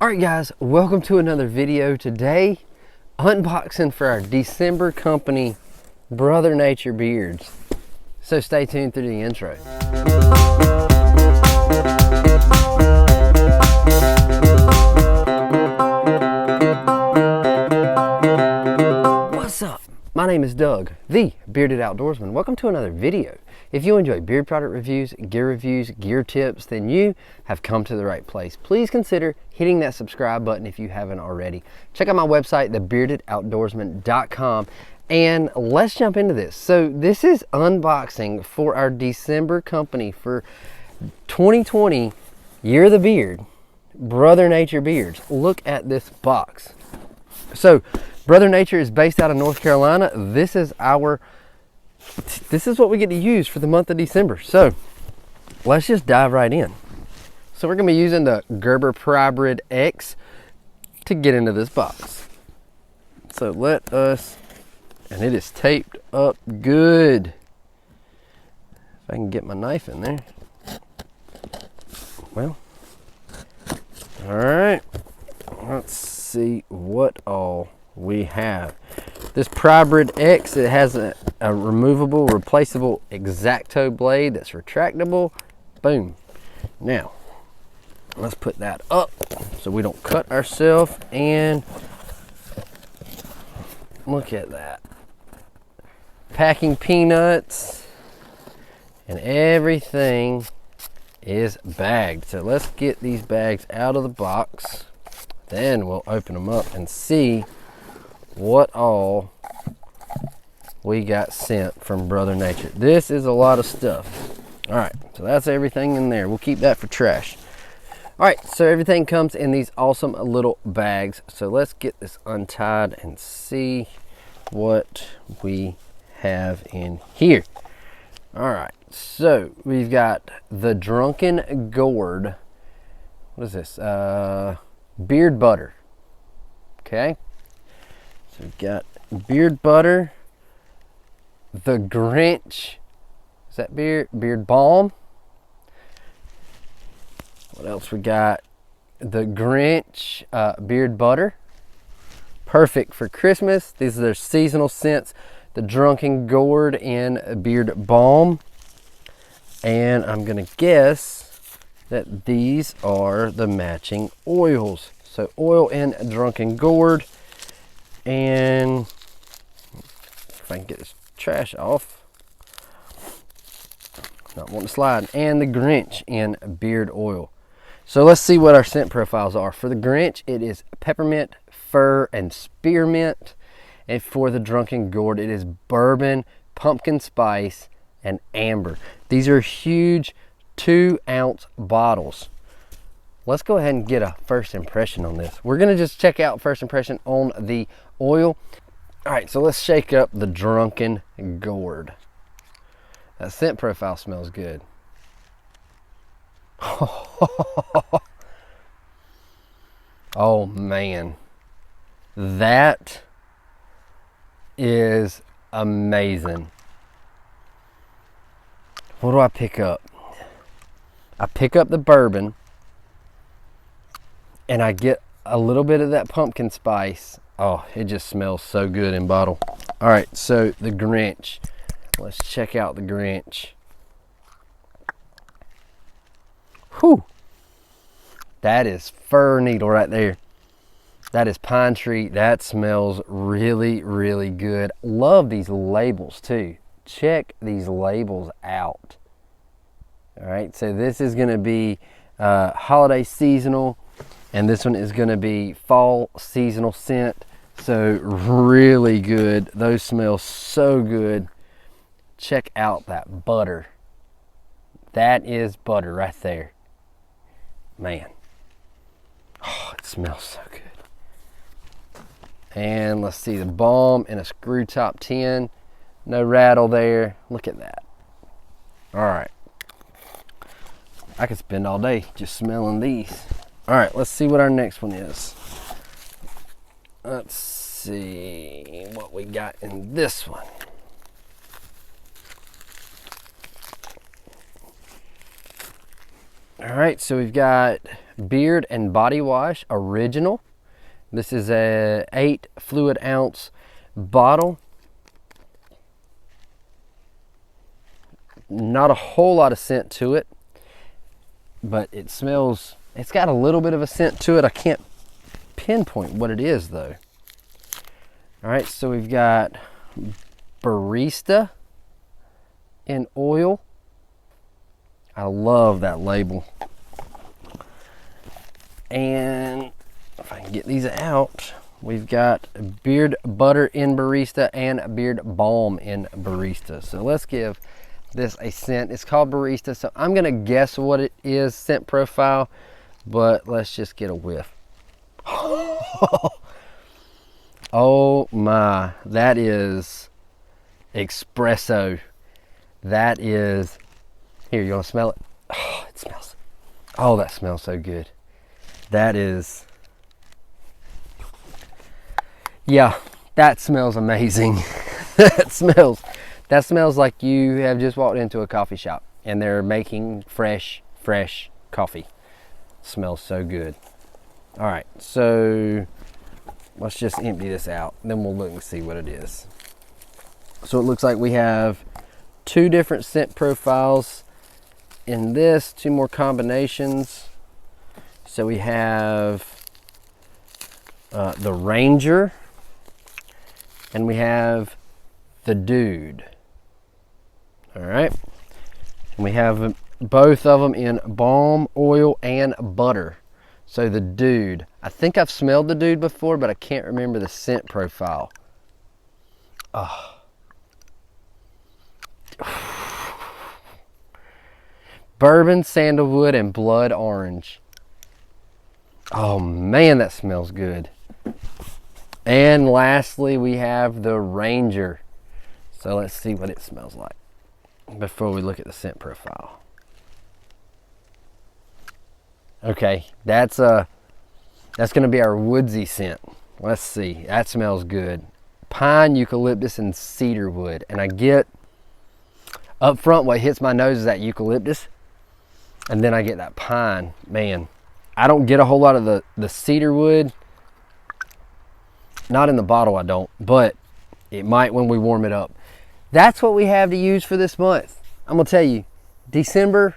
Alright guys, welcome to another video. Today, unboxing for our December company, Brother Nature beards. So stay tuned through the intro. What's up? My name is Doug, the Bearded Outdoorsman. Welcome to another video. If you enjoy beard product reviews, gear tips, then you have come to the right place. Please consider hitting that subscribe button if you haven't already. Check out my website, thebeardedoutdoorsman.com, and let's jump into this. So this is unboxing for our December company for 2020, Year of the Beard, Brother Nature beards. Look at this box. So Brother Nature is based out of North Carolina. This is what we get to use for the month of December. So let's just dive right in. So we're gonna be using the Gerber Hybrid X to get into this box. So let us, and it is taped up good. If I can get my knife in there. Well, all right, let's see what all we have. This Hybrid X, it has a removable, replaceable X-Acto blade that's retractable. Boom. Now, let's put that up so we don't cut ourselves. And look at that. Packing peanuts and everything is bagged. So let's get these bags out of the box. Then we'll open them up and see what all we got sent from Brother Nature. This is a lot of stuff. All right, so that's everything in there. We'll keep that for trash. All right, so everything comes in these awesome little bags. So let's get this untied and see what we have in here. All right, so we've got the Drunken Gourd. What is this? Beard butter. Okay. So we've got beard butter, the Grinch, is that beard balm? What else we got? The Grinch beard butter, perfect for Christmas. These are their seasonal scents. The Drunken Gourd in beard balm, and I'm gonna guess that these are the matching oils. So oil and Drunken Gourd. And if I can get this trash off, not wanting to slide. And the Grinch in beard oil. So let's see what our scent profiles are. For the Grinch, it is peppermint, fir, and spearmint. And for the Drunken Gourd, it is bourbon, pumpkin spice, and amber. These are huge 2-ounce bottles. Let's go ahead and get a first impression on this. We're gonna just check out first impression on the oil. All right, so let's shake up the Drunken Gourd. That scent profile smells good. Oh man, that is amazing. What do I pick up? I pick up the bourbon, and I get a little bit of that pumpkin spice. Oh, it just smells so good in bottle. All right, so the Grinch. Let's check out the Grinch. Whew. That is fir needle right there. That is pine tree. That smells really, really good. Love these labels too. Check these labels out. All right, so this is gonna be holiday seasonal, and this one is gonna be fall seasonal scent. So really good. Those smell so good. Check out that butter. That is butter right there. Man. Oh, it smells so good. And let's see, the balm in a screw top tin. No rattle there. Look at that. All right. I could spend all day just smelling these. All right, let's see what our next one is. Let's see what we got in this one. All right, so we've got Beard and Body Wash Original. This is a 8 fluid ounce bottle. Not a whole lot of scent to it, but it smells, it's got a little bit of a scent to it. I can't pinpoint what it is though. All right, so we've got Barista in oil. I love that label. And if I can get these out, we've got Beard Butter in Barista and Beard Balm in Barista. So let's give this a scent. It's called Barista, so I'm gonna guess what it is, scent profile, but let's just get a whiff. Oh my, that is espresso. That is, here, you wanna smell it? Oh, it smells, oh, that smells so good. That is, yeah, that smells amazing. that smells like you have just walked into a coffee shop and they're making fresh coffee. Smells so good. All right, so let's just empty this out, then we'll look and see what it is. So it looks like we have 2 different scent profiles in this, 2 more combinations. So we have the Ranger, and we have the Dude. All right, and we have both of them in balm, oil, and butter. So the Dude, I think I've smelled the Dude before, but I can't remember the scent profile. Oh. Bourbon, sandalwood, and blood orange. Oh man, that smells good. And lastly, we have the Ranger. So let's see what it smells like before we look at the scent profile. Okay, that's gonna be our woodsy scent. Let's see, that smells good. Pine, eucalyptus, and cedarwood. And I get up front, what hits my nose is that eucalyptus, and then I get that pine. Man, I don't get a whole lot of the cedarwood. Not in the bottle, I don't, but it might when we warm it up. That's what we have to use for this month. I'm gonna tell you, December,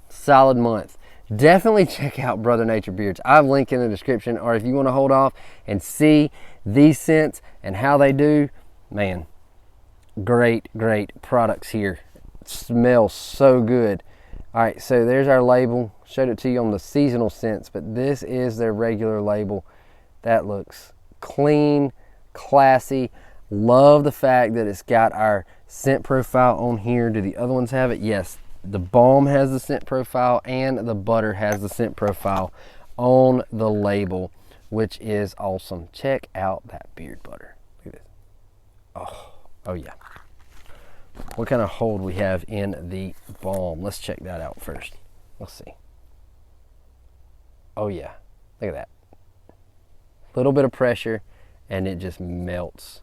solid month. Definitely check out Brother Nature Beards. I've linked in the description, or if you want to hold off and see these scents and how they do, man, great products here. It smells so good. All right, so there's our label. Showed it to you on the seasonal scents, but this is their regular label. That looks clean, classy. Love the fact that it's got our scent profile on here. Do the other ones have it? Yes. The balm has the scent profile and the butter has the scent profile on the label, which is awesome. Check out that beard butter. Look at this. Oh yeah. What kind of hold we have in the balm? Let's check that out first. Let's see. Oh yeah, look at that. Little bit of pressure and it just melts.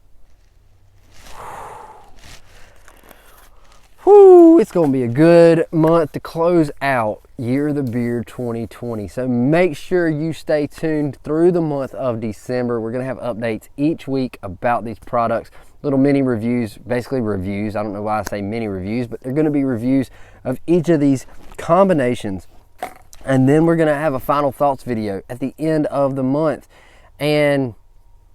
Whew, it's gonna be a good month to close out Year of the Beard 2020. So make sure you stay tuned through the month of December. We're gonna have updates each week about these products. Little mini reviews, basically reviews. I don't know why I say mini reviews, but they're gonna be reviews of each of these combinations. And then we're gonna have a final thoughts video at the end of the month and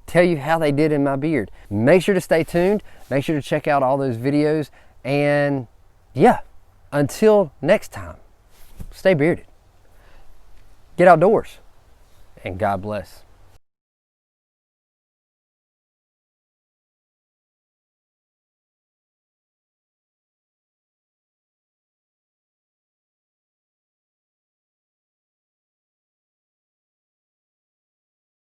tell you how they did in my beard. Make sure to stay tuned. Make sure to check out all those videos. And yeah, until next time, stay bearded, get outdoors, and God bless.